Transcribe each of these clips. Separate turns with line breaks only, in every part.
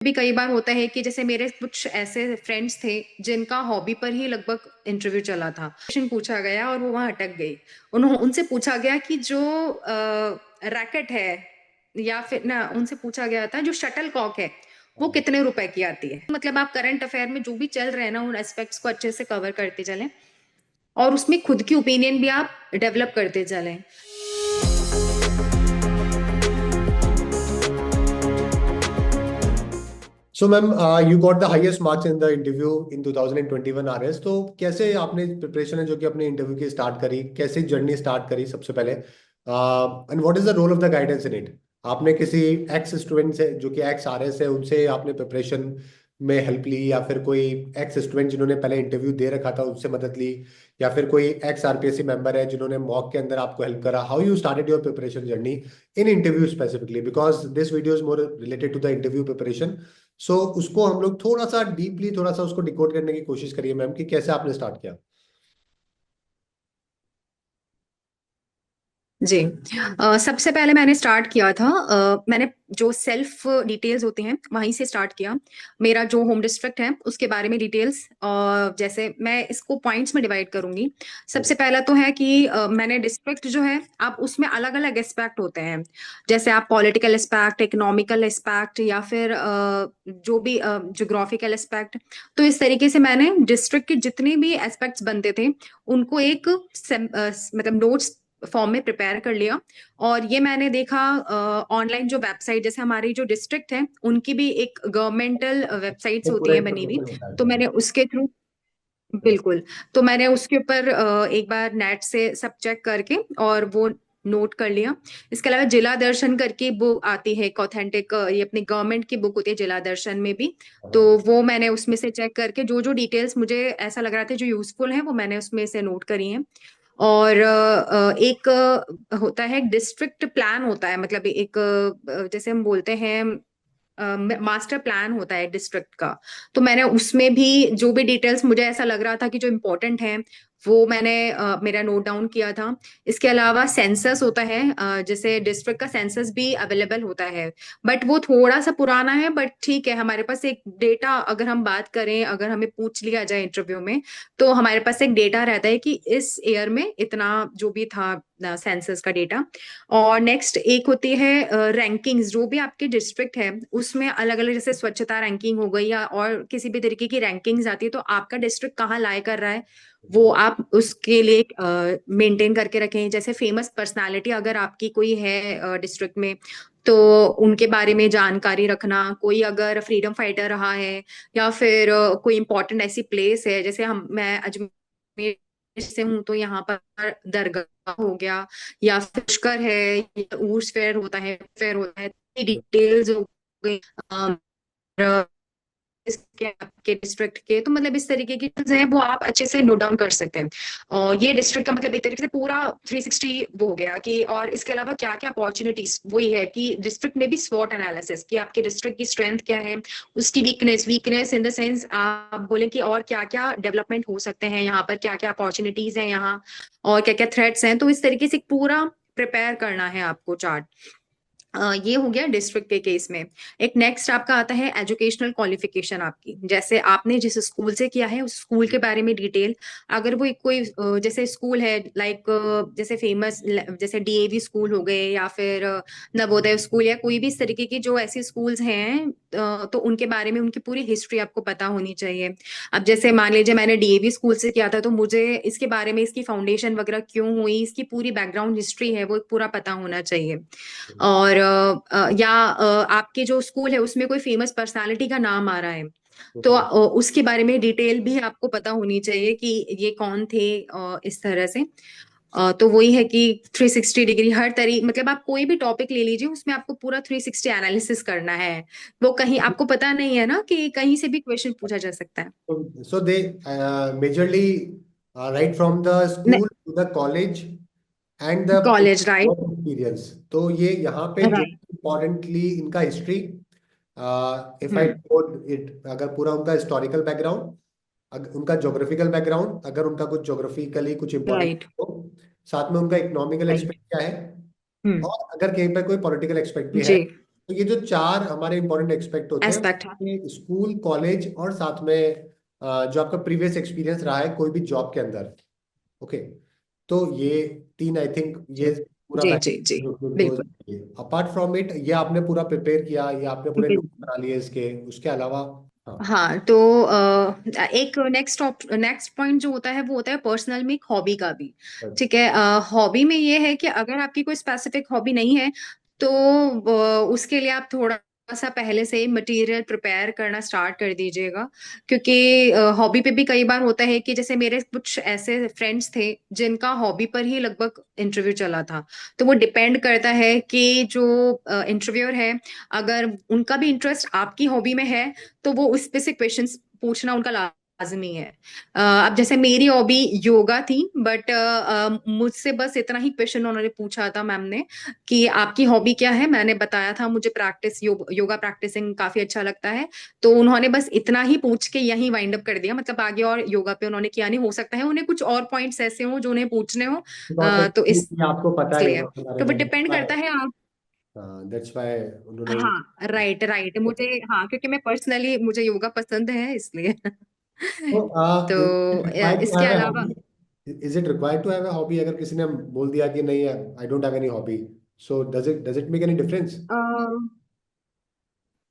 भी कई बार होता है कि जैसे मेरे कुछ ऐसे फ्रेंड्स थे जिनका हॉबी पर ही लगभग इंटरव्यू चला था। क्वेश्चन पूछा गया और वो वहां अटक गई। उनसे पूछा गया कि जो रैकेट है, या फिर ना, उनसे पूछा गया था जो शटल कॉक है वो कितने रुपए की आती है। मतलब आप करंट अफेयर में जो भी चल रहे हैं ना, उन एस्पेक्ट्स को अच्छे से कवर करते चलें और उसमें खुद की ओपिनियन भी आप डेवलप करते चलें।
So ma'am, you got the highest marks in the interview in 2021 RS. तो कैसे आपने प्रिपरेशन है जो कि अपने इंटरव्यू की स्टार्ट करी, कैसे जर्नी स्टार्ट करी सबसे पहले, and what is the role of the guidance in it? आपने किसी एक्स स्टूडेंट से जो कि एक्स आरएस है उनसे आपने प्रिपरेशन में हेल्प ली, या फिर कोई एक्स स्टूडेंट जिन्होंने पहले इंटरव्यू दे रखा था उनसे मदद ली, या फिर कोई एक्स आरपीएससी मेंबर है जिन्होंने मॉक के अंदर आपको हेल्प करा? How you started your preparation journey in interview specifically, because this video is more related to the interview preparation. So उसको हम लोग थोड़ा सा डीपली थोड़ा सा उसको डिकोड करने की कोशिश करिए मैम, कि कैसे आपने स्टार्ट किया।
जी। सबसे पहले मैंने स्टार्ट किया था, मैंने जो सेल्फ डिटेल्स होती हैं वहीं से स्टार्ट किया। मेरा जो होम डिस्ट्रिक्ट है उसके बारे में डिटेल्स, जैसे मैं इसको पॉइंट्स में डिवाइड करूंगी। सबसे पहला तो है कि मैंने डिस्ट्रिक्ट जो है, आप उसमें अलग अलग एस्पेक्ट होते हैं। जैसे आप पॉलिटिकल एस्पेक्ट, इकोनॉमिकल एस्पेक्ट, या फिर जो भी ज्योग्राफिकल एस्पेक्ट। तो इस तरीके से मैंने डिस्ट्रिक्ट के जितने भी एस्पेक्ट्स बनते थे उनको एक मतलब नोट्स फॉर्म में प्रिपेयर कर लिया। और ये मैंने देखा ऑनलाइन जो वेबसाइट, जैसे हमारी जो डिस्ट्रिक्ट है उनकी भी एक गवर्नमेंटल वेबसाइट्स
ये
होती
पूरा
हैं बनी हुई।
इंफॉर्मेशन होता है
तो
उसमें।
मैंने उसके थ्रू, बिल्कुल, तो मैंने उसके ऊपर एक बार नेट से सब चेक करके और वो नोट कर लिया। इसके अलावा जिला दर्शन करके बुक आती है, एक ऑथेंटिक, ये अपनी गवर्नमेंट की बुक होती है जिला दर्शन में भी। तो
हाँ।
वो मैंने उसमें से चेक करके जो जो डिटेल्स मुझे ऐसा लग रहा था जो यूजफुल है वो मैंने उसमें से नोट करी हैं। और एक होता है डिस्ट्रिक्ट प्लान होता है, मतलब एक जैसे हम बोलते हैं मास्टर प्लान होता है डिस्ट्रिक्ट का। तो मैंने उसमें भी जो भी डिटेल्स मुझे ऐसा लग रहा था कि जो इम्पोर्टेंट है वो मैंने मेरा नोट डाउन किया था। इसके अलावा सेंसस होता है, जैसे डिस्ट्रिक्ट का सेंसस भी अवेलेबल होता है। बट वो थोड़ा सा पुराना है, बट ठीक है, हमारे पास एक डेटा, अगर हम बात करें, अगर हमें पूछ लिया जाए इंटरव्यू में, तो हमारे पास एक डेटा रहता है कि इस ईयर में इतना जो भी था सेंसस का डेटा। और नेक्स्ट एक होती है रैंकिंग्स, जो भी आपके डिस्ट्रिक्ट है उसमें अलग अलग, जैसे स्वच्छता रैंकिंग हो गई या और किसी भी तरीके की रैंकिंग्स आती है, तो आपका डिस्ट्रिक्ट कहाँ लाई कर रहा है वो आप उसके लिए मेंटेन करके रखें। जैसे फेमस पर्सनालिटी अगर आपकी कोई है डिस्ट्रिक्ट में, तो उनके बारे में जानकारी रखना। कोई अगर फ्रीडम फाइटर रहा है, या फिर कोई इंपॉर्टेंट ऐसी प्लेस है, जैसे मैं अजमेर से हूँ तो यहाँ पर दरगाह हो गया, या फिर पुष्कर है, या उर्स फेयर होता है, डिटेल्स हो गई इसके आपके डिस्ट्रिक्ट के। तो मतलब इस तरीके की चीजें हैं वो आप अच्छे से नोट डाउन कर सकते हैं। और ये डिस्ट्रिक्ट का मतलब एक तरीके से पूरा 360 वो हो गया कि, और इसके अलावा क्या क्या अपॉर्चुनिटीज, वही है कि डिस्ट्रिक्ट में भी स्वॉट एनालिसिस, कि आपके डिस्ट्रिक्ट की स्ट्रेंथ क्या है, उसकी वीकनेस इन द सेंस आप बोले कि और क्या क्या डेवलपमेंट हो सकते हैं यहाँ पर, क्या क्या अपॉर्चुनिटीज हैं यहाँ, और क्या क्या थ्रेट्स हैं। तो इस तरीके से पूरा प्रिपेयर करना है आपको चार्ट। ये हो गया डिस्ट्रिक्ट के केस में। एक नेक्स्ट आपका आता है एजुकेशनल क्वालिफिकेशन आपकी, जैसे आपने जिस स्कूल से किया है उस स्कूल के बारे में डिटेल। अगर वो एक कोई जैसे स्कूल है, लाइक जैसे फेमस, जैसे डीएवी स्कूल हो गए, या फिर नवोदय स्कूल, या कोई भी इस तरीके की जो ऐसी स्कूल्स हैं, तो उनके बारे में उनकी पूरी हिस्ट्री आपको पता होनी चाहिए। अब जैसे मान लीजिए मैंने डीएवी स्कूल से किया था, तो मुझे इसके बारे में, इसकी फाउंडेशन वगैरह क्यों हुई, इसकी पूरी बैकग्राउंड हिस्ट्री है वो पूरा पता होना चाहिए। और या आपके जो स्कूल है उसमें कोई फेमस पर्सनालिटी का नाम आ रहा है, तो उसके बारे में डिटेल भी आपको पता होनी चाहिए कि ये कौन थे, इस तरह से। तो वही है कि 360 डिग्री हर तरी, मतलब आप कोई भी टॉपिक ले लीजिए उसमें आपको पूरा 360 एनालिसिस करना है। वो कहीं आपको पता नहीं है ना कि कहीं से भी क्वेश्चन पूछा जा सकता है।
So they majorly right from the school to the college and the
college, right.
work experience। तो ये यहाँ पे जो
राइट।
इम्पोर्टेंटली इनका history, if I
hmm.
Code it, अगर पूरा उनका हिस्टोरिकल बैकग्राउंड, उनका ज्योग्राफिकल बैकग्राउंड, अगर उनका कुछ ज्योग्राफिकली कुछ इम्पोर्टेंट
राइट।
हो, साथ में उनका इकोनॉमिकल
राइट।
एक्सपेक्ट क्या है,
हम्म।
और अगर कहीं पर कोई पॉलिटिकल एक्सपेक्ट भी है,
जी।
तो ये जो चार हमारे इंपॉर्टेंट एक्सपेक्ट होते हैं,
एस्पेक्ट है।
ये स्कूल, कॉलेज और साथ में जो आपका प्रीवियस एक्सपीरियंस रहा है कोई भी जॉब के अंदर। ओके, तो ये तीन आई थिंक ये पूरा
जी जी जी,
बैकग्राउंड।
बिल्कुल
अपार्ट फ्रॉम इट ये आपने पूरा प्रिपेयर किया, ये आपने पूरे नोट
बिल्कुल।
बना लिए इसके, उसके अलावा? हाँ।
हाँ तो एक नेक्स्ट पॉइंट जो होता है वो होता है पर्सनल में एक हॉबी का भी। ठीक है, हॉबी में ये है कि अगर आपकी कोई स्पेसिफिक हॉबी नहीं है तो उसके लिए आप थोड़ा सा पहले से मटेरियल प्रिपेयर करना स्टार्ट कर दीजिएगा। क्योंकि हॉबी पे भी कई बार होता है कि जैसे मेरे कुछ ऐसे फ्रेंड्स थे जिनका हॉबी पर ही लगभग इंटरव्यू चला था। तो वो डिपेंड करता है कि जो इंटरव्यूअर है, अगर उनका भी इंटरेस्ट आपकी हॉबी में है तो वो उस पे से क्वेश्चंस पूछना उनका लाजमी है। अब जैसे मेरी हॉबी योगा थी, बट मुझसे बस इतना ही क्वेश्चन उन्होंने पूछा था मैम ने कि आपकी हॉबी क्या है। मैंने बताया था मुझे योगा प्रैक्टिसिंग काफी अच्छा लगता है। तो उन्होंने बस इतना ही पूछ के यहीं वाइंड अप कर दिया, मतलब आगे और योगा पे उन्होंने किया नहीं। हो सकता है उन्हें कुछ और पॉइंट्स ऐसे हो जो उन्हें पूछने हो।
बिकॉज
तो
आपको पता है
इसलिए
योगा के बारे
तो वो
में,
डिपेंड करता है आप।
दैट्स वाई उन्होंने।
हाँ राइट राइट, मुझे हाँ क्योंकि मैं पर्सनली मुझे योगा पसंद है इसलिए।
तो इज इट
तो
रिक्वायर्ड टू
इसके
हैव ए
अलावा
hobby? Is it required to have a hobby? अगर किसी ने बोल दिया कि नहीं, I don't have any hobby, so does it make any difference?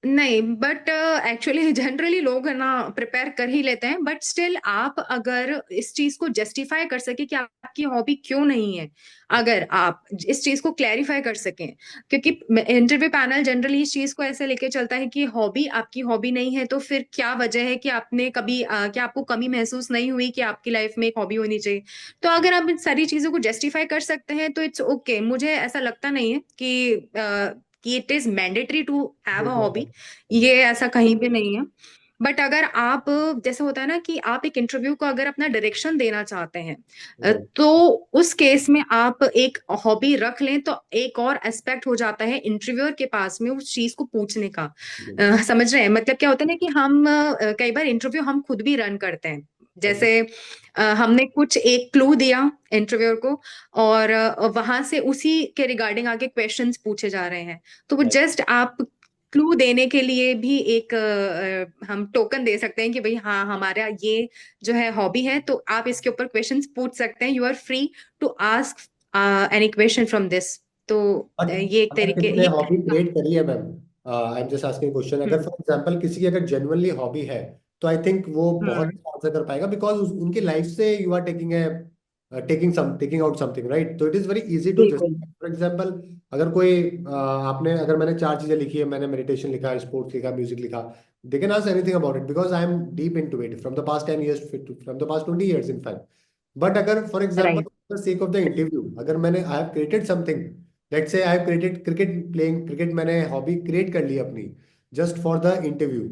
नहीं, बट एक्चुअली जनरली लोग है ना प्रिपेयर कर ही लेते हैं, बट स्टिल आप अगर इस चीज को जस्टिफाई कर सके कि आपकी हॉबी क्यों नहीं है, अगर आप इस चीज को क्लैरिफाई कर सकें। क्योंकि इंटरव्यू पैनल जनरली इस चीज को ऐसे लेके चलता है कि हॉबी आपकी हॉबी नहीं है तो फिर क्या वजह है कि आपने कभी क्या आपको कमी महसूस नहीं हुई कि आपकी लाइफ में एक हॉबी होनी चाहिए। तो अगर आप इन सारी चीजों को जस्टिफाई कर सकते हैं तो इट्स ओके। मुझे ऐसा लगता नहीं है कि it is mandatory to have a hobby. ये ऐसा कहीं भी नहीं है। बट अगर आप, जैसे होता है ना कि आप एक इंटरव्यू को अगर अपना डायरेक्शन देना चाहते हैं,
राइट।
तो उस केस में आप एक हॉबी रख लें तो एक और एस्पेक्ट हो जाता है इंटरव्यूअर के पास में उस चीज को पूछने का। समझ रहे हैं मतलब क्या होता है ना कि हम कई बार इंटरव्यू हम खुद भी रन करते हैं। जैसे हमने कुछ एक क्लू दिया इंटरव्यूअर को, और वहां से उसी के रिगार्डिंग आगे क्वेश्चंस पूछे जा रहे हैं। तो वो जस्ट आप क्लू देने के लिए भी एक हम टोकन दे सकते हैं कि भाई हाँ हमारा ये जो है हॉबी है, तो आप इसके ऊपर क्वेश्चंस पूछ सकते हैं। You are free to ask any question from this. तो
बट
ये एक
अगर
तरीके
किसी ने
ये
हॉबी
तरीका।
क्रिएट करी है ma'am, I am just asking question, अगर
हम्म
फॉर एग्जांपल किसी की अगर जेन्युइनली हॉबी है, तो आई थिंक वो बहुत
हम्म,
आंसर कर पाएगा, बिकॉज उनकी लाइफ से you are taking out something, right? तो it is very easy to just,
बिल्कुल।
फॉर एग्जांपल अगर कोई आपने अगर मैंने चार चीजें लिखी है, मैंने मेडिटेशन लिखा, स्पोर्ट्स लिखा, म्यूजिक लिखा, they can ask anything about it because I am deep into it from the past 10 years, from the past 20 years in fact. But अगर for example
right.
For the sake of the interview, अगर मैंने I have created something, let's say I have created cricket, playing cricket, मैंने hobby create कर ली अपनी just for the interview,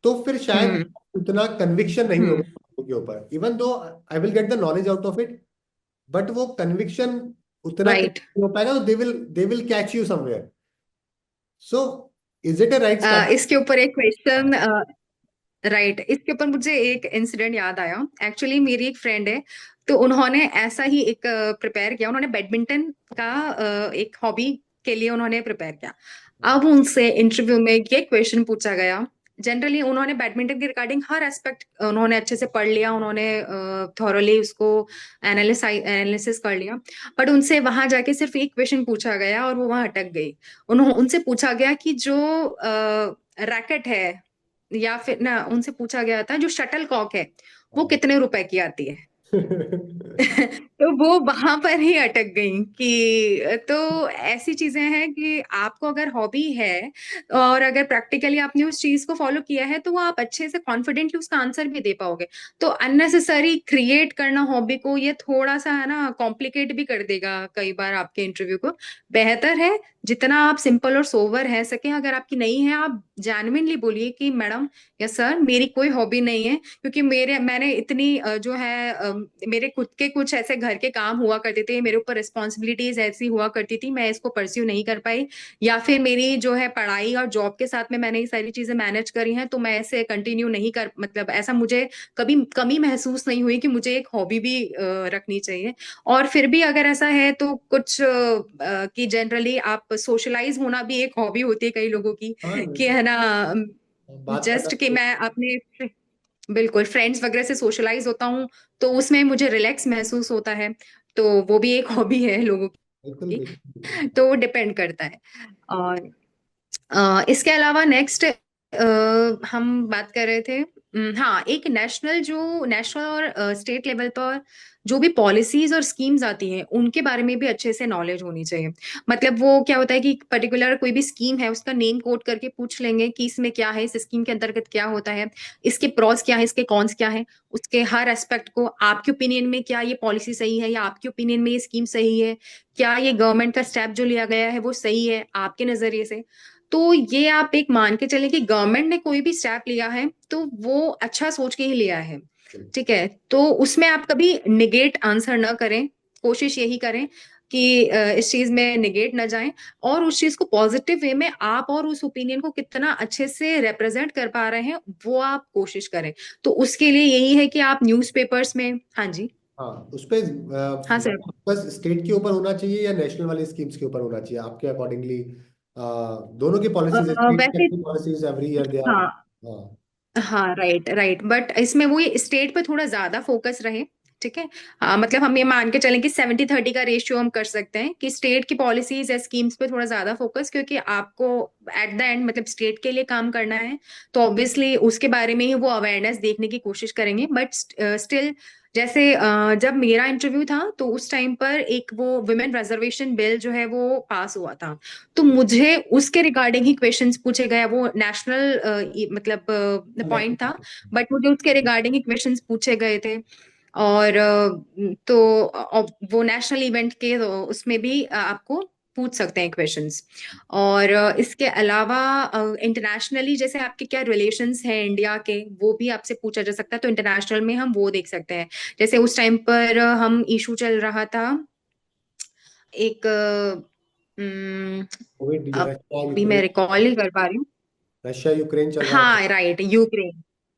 तो फिर शायद
हम्म
उतना कन्विक्शन नहीं होगा
हम्म,
के ऊपर, even though I will get the knowledge out of it, but वो कन्विक्शन उतना
राइट।
नहीं हो पाएगा, they will catch you somewhere. So is it a right start?
इसके ऊपर एक क्वेश्चन, राइट, इसके ऊपर मुझे एक इंसिडेंट याद आया। एक्चुअली मेरी एक फ्रेंड है, तो उन्होंने ऐसा ही एक प्रिपेयर किया। उन्होंने बैडमिंटन का एक हॉबी के लिए उन्होंने प्रिपेयर किया। अब उनसे इंटरव्यू में ये क्वेश्चन पूछा गया। जनरली उन्होंने बैडमिंटन के रिगार्डिंग हर एस्पेक्ट उन्होंने अच्छे से पढ़ लिया, उन्होंने थॉरली उसको एनालिसिस कर लिया। बट उनसे वहां जाके सिर्फ एक क्वेश्चन पूछा गया और वो वहां अटक गई। उन्होंने उनसे पूछा गया कि जो रैकेट है, या फिर ना उनसे पूछा गया था जो शटल कॉक है वो कितने रुपए की आती है। तो वो वहां पर ही अटक गई कि तो ऐसी चीजें हैं कि आपको अगर हॉबी है और अगर प्रैक्टिकली आपने उस चीज को फॉलो किया है तो वो आप अच्छे से कॉन्फिडेंटली उसका आंसर भी दे पाओगे। तो अननेसेसरी क्रिएट करना हॉबी को ये थोड़ा सा है ना कॉम्प्लिकेट भी कर देगा कई बार आपके इंटरव्यू को। बेहतर है जितना आप सिंपल और सोवर रह सके। अगर आपकी नहीं है आप जेन्युइनली बोलिए कि मैडम या सर मेरी कोई हॉबी नहीं है, क्योंकि मैंने इतनी जो है मेरे खुद के कुछ ऐसे घर घर के काम हुआ करते थे, मेरे ऊपर रिस्पॉन्सिबिलिटीज ऐसी हुआ करती थी, मैं इसको परस्यू नहीं कर पाई, या फिर मेरी जो है पढ़ाई और जॉब के साथ में मैंने ये सारी चीजें मैनेज करी हैं, तो मैं ऐसे कंटिन्यू नहीं कर, मतलब ऐसा मुझे कभी कमी महसूस नहीं हुई कि मुझे एक हॉबी भी रखनी चाहिए। और फिर भी अगर ऐसा है तो कुछ कि जनरली आप सोशलाइज होना भी एक हॉबी होती है कई लोगों की,
हाँ,
कि है ना,
बात करना
जस्ट कि
तो
मैं अपने बिल्कुल फ्रेंड्स वगैरह से सोशलाइज होता हूँ, तो उसमें मुझे रिलैक्स महसूस होता है, तो वो भी एक हॉबी है लोगों
बिल्कुल
की।
बिल्कुल बिल्कुल।
तो वो डिपेंड करता है। और इसके अलावा नेक्स्ट हम बात कर रहे थे, हाँ, एक नेशनल और स्टेट लेवल पर जो भी पॉलिसीज और स्कीम्स आती हैं उनके बारे में भी अच्छे से नॉलेज होनी चाहिए। मतलब वो क्या होता है कि पर्टिकुलर कोई भी स्कीम है उसका नेम कोट करके पूछ लेंगे कि इसमें क्या है, इस स्कीम के अंतर्गत क्या होता है, इसके प्रॉस क्या है, इसके कॉन्स क्या है, उसके हर एस्पेक्ट को आपके ओपिनियन में क्या ये पॉलिसी सही है, या आपके ओपिनियन में ये स्कीम सही है, क्या ये गवर्नमेंट का स्टेप जो लिया गया है वो सही है आपके नजरिए से। तो ये आप एक मान के चले कि गवर्नमेंट ने कोई भी स्टेप लिया है तो वो अच्छा सोच के ही लिया है, ठीक है, तो उसमें आप कभी निगेट आंसर ना करें, कोशिश यही करें कि इस चीज में निगेट ना जाएं, और उस चीज को पॉजिटिव वे में आप और उस ओपिनियन को कितना अच्छे से रिप्रेजेंट कर पा रहे हैं वो आप कोशिश करें। तो उसके लिए यही है कि आप न्यूज़पेपर्स में, हाँ जी,
हाँ, उस पे
हाँ सर,
बस स्टेट के ऊपर होना चाहिए या नेशनल वाली स्कीम्स के ऊपर होना चाहिए आपके अकॉर्डिंगली? दोनों की पॉलिसीज, स्टेट की
वैसे,
अपनी policies, every year they are.
हाँ
हाँ।
हाँ, राइट राइट, बट इसमें वो ये स्टेट पे थोड़ा ज्यादा फोकस रहे, ठीक है। मतलब हम ये मान के चलें कि 70-30 का रेशियो हम कर सकते हैं कि स्टेट की पॉलिसीज या स्कीम्स पे थोड़ा ज्यादा फोकस, क्योंकि आपको एट द एंड मतलब स्टेट के लिए काम करना है, तो ऑब्वियसली उसके बारे में ही वो अवेयरनेस देखने की कोशिश करेंगे। बट स्टिल, जैसे जब मेरा इंटरव्यू था तो उस टाइम पर एक वो वुमेन रिजर्वेशन बिल जो है वो पास हुआ था, तो मुझे उसके रिगार्डिंग ही क्वेश्चंस पूछे गए, वो नेशनल मतलब पॉइंट था, बट मुझे उसके रिगार्डिंग ही क्वेश्चंस पूछे गए थे। और तो वो नेशनल इवेंट के तो उसमें भी आपको पूछ सकते हैं क्वेश्चंस। और इसके अलावा इंटरनेशनली जैसे आपके क्या रिलेशंस हैं इंडिया के, वो भी आपसे पूछा जा सकता है, तो इंटरनेशनल में हम वो देख सकते हैं। जैसे उस टाइम पर हम इशू चल रहा था एक, अम,
कोविड, रशिया
अभी मैं
यूक्रेन,
रिकॉल नहीं कर पा रही हूँ।
रशिया यूक्रेन चल रहा था।
हाँ राइट, यूक्रेन,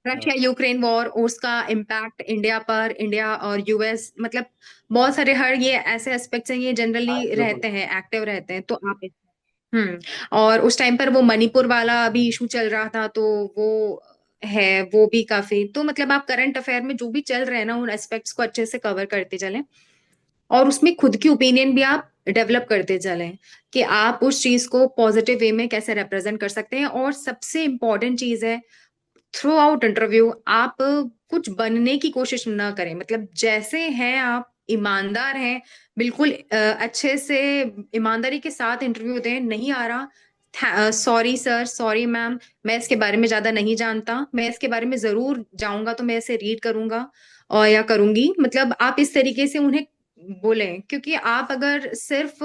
हाँ,
रशिया यूक्रेन वॉर, उसका इम्पैक्ट इंडिया पर, इंडिया और यूएस, मतलब बहुत सारे हर ये ऐसे एस्पेक्ट्स हैं, ये जनरली रहते हैं, एक्टिव रहते हैं, तो आप, हम्म, और उस टाइम पर वो मणिपुर वाला अभी इशू चल रहा था, तो वो है, वो भी काफी, तो मतलब आप करंट अफेयर में जो भी चल रहे हैं ना उन एस्पेक्ट्स को अच्छे से कवर करते चलें, और उसमें खुद की ओपिनियन भी आप डेवलप करते चलें कि आप उस चीज को पॉजिटिव वे में कैसे रिप्रेजेंट कर सकते हैं। और सबसे इम्पोर्टेंट चीज है, थ्रू आउट इंटरव्यू आप कुछ बनने की कोशिश ना करें, मतलब जैसे हैं आप ईमानदार हैं, बिल्कुल अच्छे से ईमानदारी के साथ इंटरव्यू दें। नहीं आ रहा, सॉरी सर, सॉरी मैम, मैं इसके बारे में ज्यादा नहीं जानता, मैं इसके बारे में जरूर जाऊंगा तो मैं इसे रीड करूंगा और या करूंगी, मतलब आप इस तरीके से उन्हें बोलें, क्योंकि आप अगर सिर्फ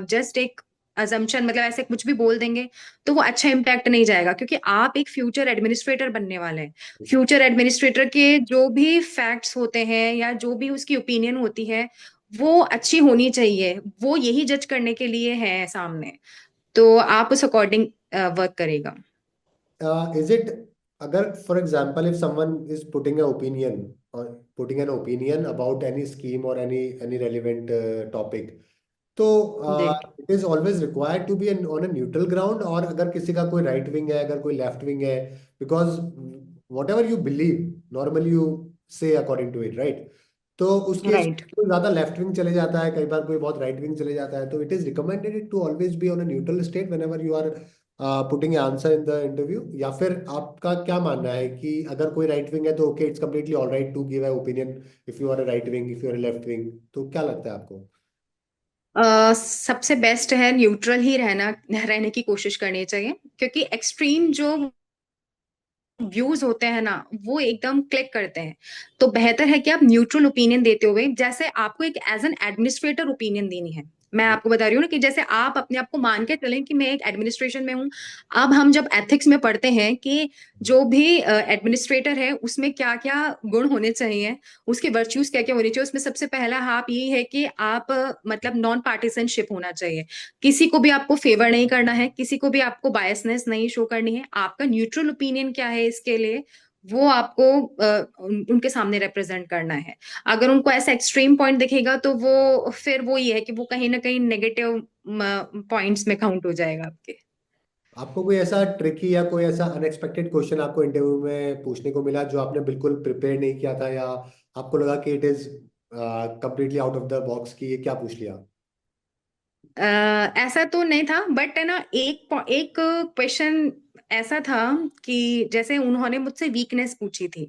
जस्ट एक अजम्पशन, मतलब ऐसे कुछ भी बोल देंगे तो वो अच्छा इम्पैक्ट नहीं जाएगा, क्योंकि आप एक फ्यूचर एडमिनिस्ट्रेटर बनने वाले हैं। फ्यूचर एडमिनिस्ट्रेटर के जो भी फैक्ट्स होते हैं या जो भी उसकी ओपिनियन होती है वो अच्छी होनी चाहिए, वो यही जज करने के लिए है सामने, तो आप उस अकॉर्डिंग वर्क करेगा।
इज इट, अगर for example if someone is putting a opinion और putting an opinion about any scheme और एनी रेलिवेंट टॉपिक, तो
जी,
it is always required to be on a neutral ground, और अगर किसी का कोई राइट विंग है, अगर कोई लेफ्ट विंग है, because what ever you believe normally you से अकॉर्डिंग टू इट, राइट? तो उस केस
राइट।
कोई ज्यादा लेफ्ट विंग चले जाता है, कई बार कोई बहुत राइट विंग चले जाता है, तो it is recommended to always be on a neutral state whenever you are putting answer in the interview, या फिर आपका क्या मानना है कि अगर कोई राइट विंग है तो okay, it's completely all right to give a opinion if you are a right wing, if you are a left wing, तो क्या लगता है आपको?
सबसे बेस्ट है न्यूट्रल ही रहने की कोशिश करनी चाहिए, क्योंकि एक्सट्रीम जो व्यूज होते हैं ना वो एकदम क्लिक करते हैं, तो बेहतर है कि आप न्यूट्रल ओपिनियन देते हुए, जैसे आपको एक एज एन एडमिनिस्ट्रेटर ओपिनियन देनी है, मैं आपको बता रही हूँ ना कि जैसे आप अपने आप को मान के चलें कि मैं एक एडमिनिस्ट्रेशन में हूँ। अब हम जब एथिक्स में पढ़ते हैं कि जो भी एडमिनिस्ट्रेटर है उसमें क्या क्या गुण होने चाहिए, उसके वर्च्यूज क्या क्या होने चाहिए, उसमें सबसे पहला आप ये है कि आप मतलब नॉन पार्टिसनशिप होना चाहिए। किसी को भी आपको फेवर नहीं करना है, किसी को भी आपको बायसनेस नहीं शो करनी है, आपका न्यूट्रल ओपिनियन क्या है इसके लिए वो आपको उनके सामने रिप्रेजेंट करना है। अगर उनको ऐसा एक्सट्रीम पॉइंट दिखेगा तो वो फिर वो ये है कि वो कहीं ना कहीं नेगेटिव पॉइंट्स में काउंट हो जाएगा आपके।
आपको कोई ऐसा ट्रिकी या कोई ऐसा अनएक्सपेक्टेड क्वेश्चन आपको इंटरव्यू में पूछने को मिला जो आपने बिल्कुल प्रिपेयर नहीं किया था, या आपको लगा कि it is completely out of the box कि ये क्या पूछ लिया?
ऐसा तो नहीं था, बट है ना एक क्वेश्चन ऐसा था कि जैसे उन्होंने मुझसे वीकनेस पूछी थी।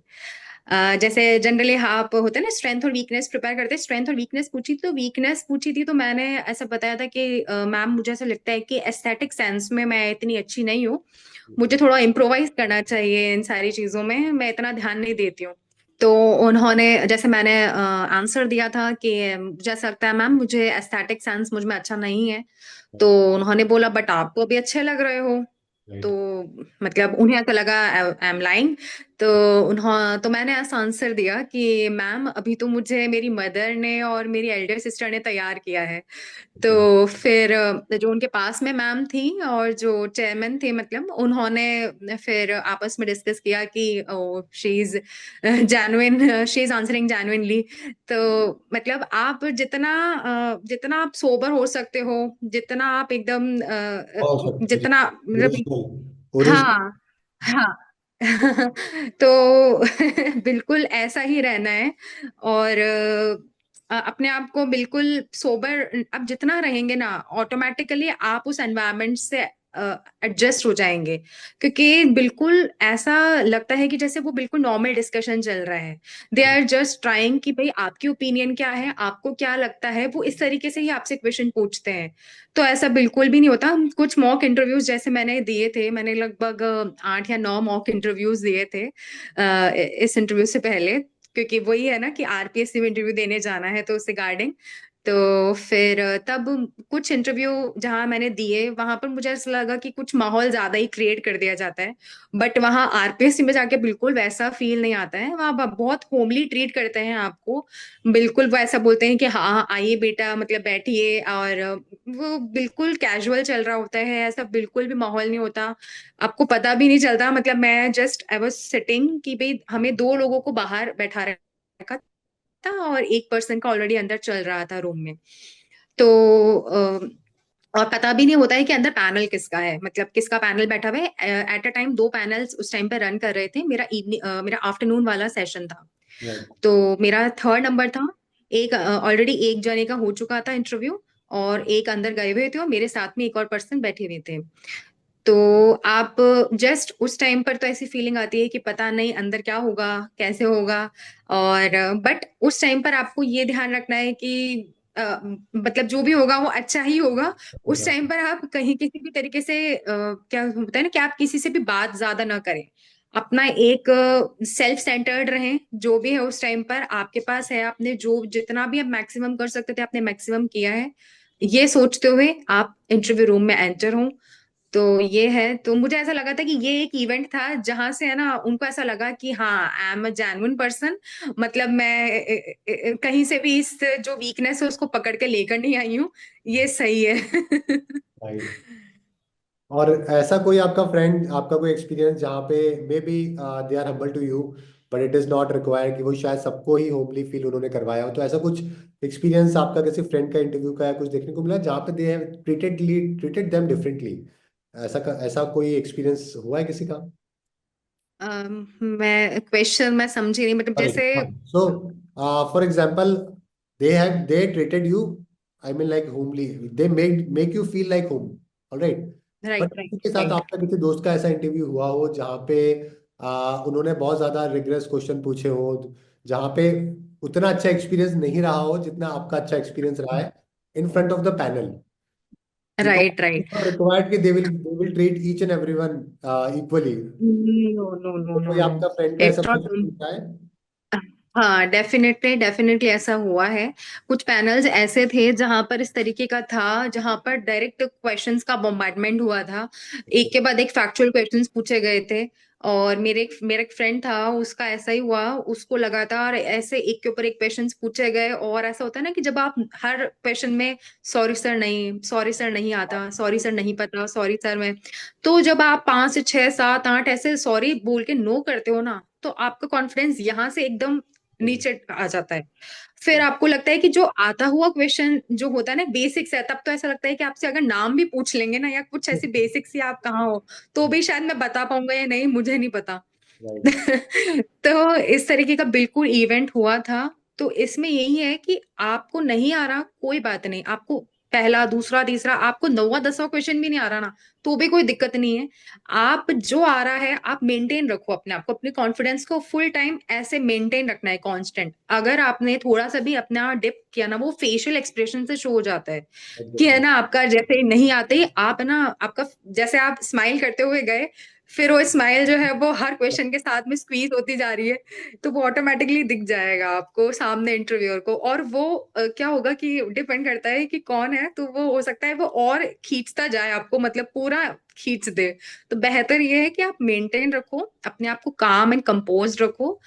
जैसे जनरली आप होते हैं ना स्ट्रेंथ और वीकनेस प्रिपेयर करते हैं, स्ट्रेंथ और वीकनेस पूछी तो वीकनेस पूछी थी तो मैंने ऐसा बताया था कि मैम मुझे ऐसा लगता है कि एस्थेटिक सेंस में मैं इतनी अच्छी नहीं हूँ, मुझे थोड़ा इम्प्रोवाइज करना चाहिए इन सारी चीजों में, मैं इतना ध्यान नहीं देती हूँ। तो उन्होंने जैसे मैंने आंसर दिया था कि जैसा लगता है मैम मुझे एस्थेटिक सेंस मुझ में अच्छा नहीं है। तो उन्होंने बोला बट आप तो अभी अच्छे लग रहे हो। तो
राइट।
मतलब उन्हें ऐसा लगा आई एम लाइंग। तो तो मैंने ऐसा आंसर दिया कि मैम अभी तो मुझे मेरी मदर ने और मेरी एल्डर सिस्टर ने तैयार किया है।
ओके।
तो फिर जो उनके पास में मैम थी और जो चेयरमैन थे मतलब उन्होंने फिर आपस में डिस्कस किया कि oh she is genuine, she is answering genuinely. तो मतलब आप जितना आप सोबर हो सकते हो, जितना आप एकदम जितना मतलब
ओरिजिनल। ओरिजिनल।
हाँ हाँ तो बिल्कुल ऐसा ही रहना है। और अपने आप को बिल्कुल सोबर आप जितना रहेंगे ना ऑटोमेटिकली आप उस एनवायरनमेंट से एडजस्ट हो जाएंगे। क्योंकि बिल्कुल ऐसा लगता है कि जैसे वो बिल्कुल नॉर्मल डिस्कशन चल रहा है, दे आर जस्ट ट्राइंग कि भाई आपकी ओपिनियन क्या है, आपको क्या लगता है, वो इस तरीके से ही आपसे क्वेश्चन पूछते हैं। तो ऐसा बिल्कुल भी नहीं होता। कुछ मॉक इंटरव्यूज जैसे मैंने दिए थे, मैंने लगभग 8 या 9 मॉक इंटरव्यूज दिए थे इस इंटरव्यू से पहले, क्योंकि वही है ना कि आरपीएससी में इंटरव्यू देने जाना है तो उससे गार्डिंग। तो फिर तब कुछ इंटरव्यू जहां मैंने दिए वहां पर मुझे ऐसा लगा कि कुछ माहौल ज्यादा ही क्रिएट कर दिया जाता है। बट वहां आरपीएससी में जाके बिल्कुल वैसा फील नहीं आता है, वहां बहुत होमली ट्रीट करते हैं आपको। बिल्कुल वो ऐसा बोलते हैं कि हाँ हाँ, आइए बेटा मतलब बैठिए, और वो बिल्कुल कैजुअल चल रहा होता है, ऐसा बिल्कुल भी माहौल नहीं होता। आपको पता भी नहीं चलता, मतलब मैं जस्ट आई वाज सिटिंग कि भाई हमें 2 लोगों को बाहर बैठा रखा था और एक पर्सन का ऑलरेडी अंदर चल रहा था रूम में। तो और पता भी नहीं होता है कि अंदर पैनल किसका है, मतलब किसका पैनल बैठा हुआ है। एट अ टाइम 2 पैनल्स उस टाइम पे रन कर रहे थे, मेरा इवनिंग मेरा आफ्टरनून वाला सेशन था।
राइट।
तो मेरा थर्ड नंबर था। एक ऑलरेडी एक जने का हो चुका था इंटरव्यू और एक अंदर गए हुए थे और मेरे साथ में एक और पर्सन बैठे हुए थे। तो आप जस्ट उस टाइम पर तो ऐसी फीलिंग आती है कि पता नहीं अंदर क्या होगा, कैसे होगा। और बट उस टाइम पर आपको ये ध्यान रखना है कि मतलब जो भी होगा वो अच्छा ही होगा। उस टाइम पर आप कहीं किसी भी तरीके से क्या होता है ना कि आप किसी से भी बात ज्यादा ना करें, अपना एक सेल्फ सेंटर्ड रहें। जो भी है उस टाइम पर आपके पास है, आपने जो जितना भी आप मैक्सिमम कर सकते थे आपने मैक्सिमम किया है, ये सोचते हुए आप इंटरव्यू रूम में एंटर हो। तो ये है, तो मुझे ऐसा लगा था कि ये एक इवेंट था जहां से है ना उनको ऐसा लगा कि हाँ I am a genuine person, मतलब मैं कहीं से भी इस जो वीकनेस है उसको पकड़ के लेकर नहीं आई हूँ, ये सही है।
राइट। और ऐसा कोई आपका फ्रेंड, आपका कोई एक्सपीरियंस जहाँ पे maybe they are humble to you, but it is not required कि वो शायद सबको ही होमली फील उन्होंने करवाया हो, तो ऐसा कुछ एक्सपीरियंस आपका किसी फ्रेंड का इंटरव्यू का या कुछ देखने को मिला जहाँ पे they have treated them differently? ऐसा कोई एक्सपीरियंस हुआ है किसी का?
मैं क्वेश्चन मैं समझी नहीं, मतलब
Sorry.
जैसे।
So, for example, they treated you, I mean, like homely. They make you feel like home. All right.
Right
but
right
किसी के साथ
राइट।
आपका किसी दोस्त का ऐसा इंटरव्यू हुआ हो जहाँ पे उन्होंने बहुत ज्यादा रिग्रेस क्वेश्चन पूछे हो, जहाँ पे उतना अच्छा एक्सपीरियंस नहीं रहा हो जितना आपका अच्छा एक्सपीरियंस रहा है in front of the panel,
right
because
right.
It's not required कि they will treat each and everyone equally.
No no no
तो
नो
कोई
नो,
आपका फ्रेंड का ऐसा
इट्स
कुछ
नॉट।
होता है?
हाँ, डेफिनेटली डेफिनेटली ऐसा हुआ है। कुछ पैनल्स ऐसे थे जहां पर इस तरीके का था, जहां पर डायरेक्ट क्वेश्चंस का बॉम्बार्डमेंट हुआ था, एक के बाद एक फैक्चुअल क्वेश्चंस पूछे गए थे। और मेरा एक फ्रेंड था, उसका ऐसा ही हुआ, उसको लगातार ऐसे एक के ऊपर एक क्वेश्चंस पूछे गए। और ऐसा होता है ना कि जब आप हर क्वेश्चन में सॉरी सर नहीं, सॉरी सर नहीं आता, सॉरी सर नहीं पता, सॉरी सर मैं, तो जब आप 5 6 7 8 ऐसे सॉरी बोल के नो करते हो ना, तो आपका कॉन्फिडेंस यहाँ से एकदम नीचे आ जाता है। फिर आपको लगता है कि जो आता हुआ क्वेश्चन जो होता है ना बेसिक्स है, तब तो ऐसा लगता है कि आपसे अगर नाम भी पूछ लेंगे ना, या कुछ ऐसी बेसिक्स, या आप कहाँ हो, तो भी शायद मैं बता पाऊंगा या नहीं, मुझे नहीं पता।
राइट।
तो इस तरीके का बिल्कुल इवेंट हुआ था। तो इसमें यही है कि आपको नहीं आ रहा, कोई बात नहीं, आपको पहला दूसरा तीसरा, आपको 9वां 10वां क्वेश्चन भी नहीं आ रहा ना, तो भी कोई दिक्कत नहीं है। आप जो आ रहा है आप मेंटेन रखो अपने आप को, अपने कॉन्फिडेंस को फुल टाइम ऐसे मेंटेन रखना है, कांस्टेंट। अगर आपने थोड़ा सा भी अपना डिप किया ना, वो फेशियल एक्सप्रेशन से शो हो जाता है कि है
एग्जैक्टली।
ना, आपका जैसे नहीं आते ही आप है ना, आपका जैसे आप स्माइल करते हुए गए, फिर वो स्माइल जो है वो हर क्वेश्चन के साथ में स्क्वीज होती जा रही है, तो वो ऑटोमेटिकली दिख जाएगा आपको सामने इंटरव्यूअर को। और वो क्या होगा कि डिपेंड करता है कि कौन है, तो वो हो सकता है वो और खींचता जाए आपको, मतलब पूरा खींच दे। तो बेहतर ये है कि आप मेंटेन रखो अपने आप को, काम एंड कंपोज रखो।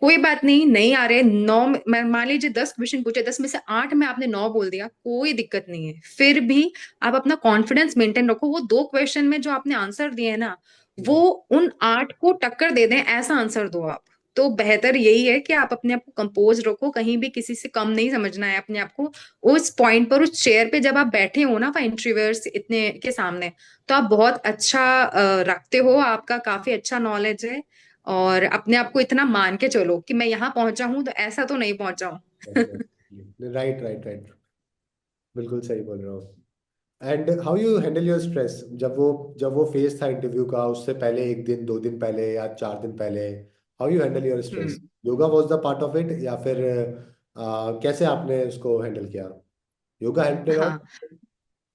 कोई बात नहीं, नहीं आ रहे नौ, मान लीजिए 10 क्वेश्चन पूछे, 10 में से 8 में आपने नो बोल दिया, कोई दिक्कत नहीं है। फिर भी आप अपना कॉन्फिडेंस मेंटेन रखो, वो 2 क्वेश्चन में जो आपने आंसर दिए हैं ना, वो उन 8 को टक्कर दे दें, ऐसा आंसर दो आप। तो बेहतर यही है कि आप अपने आप को कंपोज रखो, कहीं भी किसी से कम नहीं समझना है अपने आप को। उस पॉइंट पर, उस चेयर पे जब आप बैठे हो ना इंटरव्यूअर्स इतने के सामने, तो आप बहुत अच्छा रखते हो, आपका काफी अच्छा नॉलेज है। और अपने आप को इतना मान के चलो कि मैं यहाँ पहुंचा हूं, तो ऐसा तो नहीं पहुंचा हूं।
Right right right. बिल्कुल सही बोल रहे हो। And how you handle your stress जब वो फेस था इंटरव्यू का, उससे पहले एक दिन 2 दिन पहले या 4 दिन पहले, how you handle your stress?
Hmm.
Yoga was the part of it, या फिर कैसे आपने उसको हैंडल किया? Yoga help lot.
हाँ,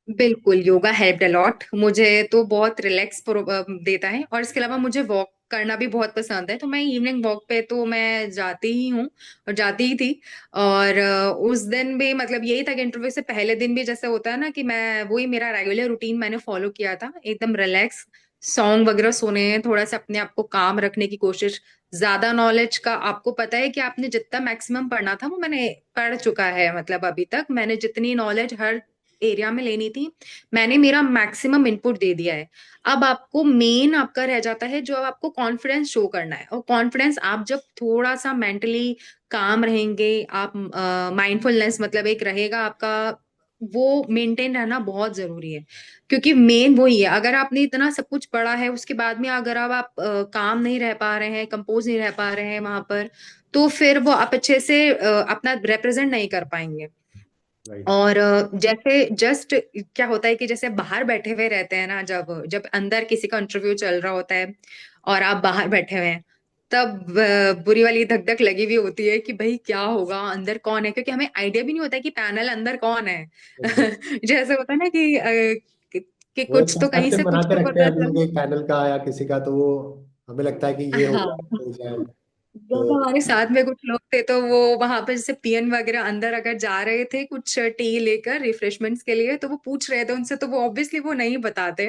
बिल्कुल, योगा हेल्प्ड अलॉट। मुझे तो बहुत रिलैक्स देता है, और इसके अलावा मुझे वॉक करना भी बहुत पसंद है, तो मैं इवनिंग वॉक पे तो मैं जाती ही हूँ, और जाती ही थी। और उस दिन भी मतलब यही था कि इंटरव्यू से पहले दिन भी जैसे होता है ना, कि मैं वही मेरा रेगुलर रूटीन मैंने फॉलो किया था, एकदम रिलैक्स, सॉन्ग वगैरह सुने, थोड़ा सा अपने आप को काम रखने की कोशिश। ज्यादा नॉलेज का आपको पता है कि आपने जितना मैक्सिमम पढ़ना था वो मैंने पढ़ चुका है, मतलब अभी तक मैंने जितनी नॉलेज हर एरिया में लेनी थी, मैंने मेरा मैक्सिमम इनपुट दे दिया है। अब आपको मेन आपका रह जाता है जो, अब आपको कॉन्फिडेंस शो करना है। और कॉन्फिडेंस आप जब थोड़ा सा मेंटली काम रहेंगे, आप माइंडफुलनेस मतलब एक रहेगा आपका, वो मेंटेन रहना बहुत जरूरी है। क्योंकि मेन वही है, अगर आपने इतना सब कुछ पढ़ा है, उसके बाद में अगर अब आप काम नहीं रह पा रहे हैं, कंपोज नहीं रह पा रहे हैं वहां पर, तो फिर वो आप अच्छे से अपना रिप्रेजेंट नहीं कर पाएंगे।
राइट।
और जैसे जस्ट क्या होता है कि जैसे बाहर बैठे हुए रहते हैं ना, जब जब अंदर किसी का इंटरव्यू चल रहा होता है और आप बाहर बैठे हुए हैं, तब बुरी वाली धक धक लगी हुई होती है कि भाई क्या होगा, अंदर कौन है, क्योंकि हमें आइडिया भी नहीं होता है कि पैनल अंदर कौन है। जैसे होता है ना कि कि
वो एक
कुछ तो कहीं
परसेप्शन
से
बना
कुछ
के
तो
रखते हैं
पता
हम लोग
चल।
एक पैनल का या किसी का, तो वो हमें लगता है कि ये हो
हाँ,
जाए, हो जाए।
जब
तो
हमारे साथ में कुछ लोग थे, तो वो वहां पे जैसे पीएन वगैरह अंदर अगर जा रहे थे कुछ टी लेकर रिफ्रेशमेंट्स के लिए, तो वो पूछ रहे थे उनसे, तो वो ऑब्वियसली वो नहीं बताते।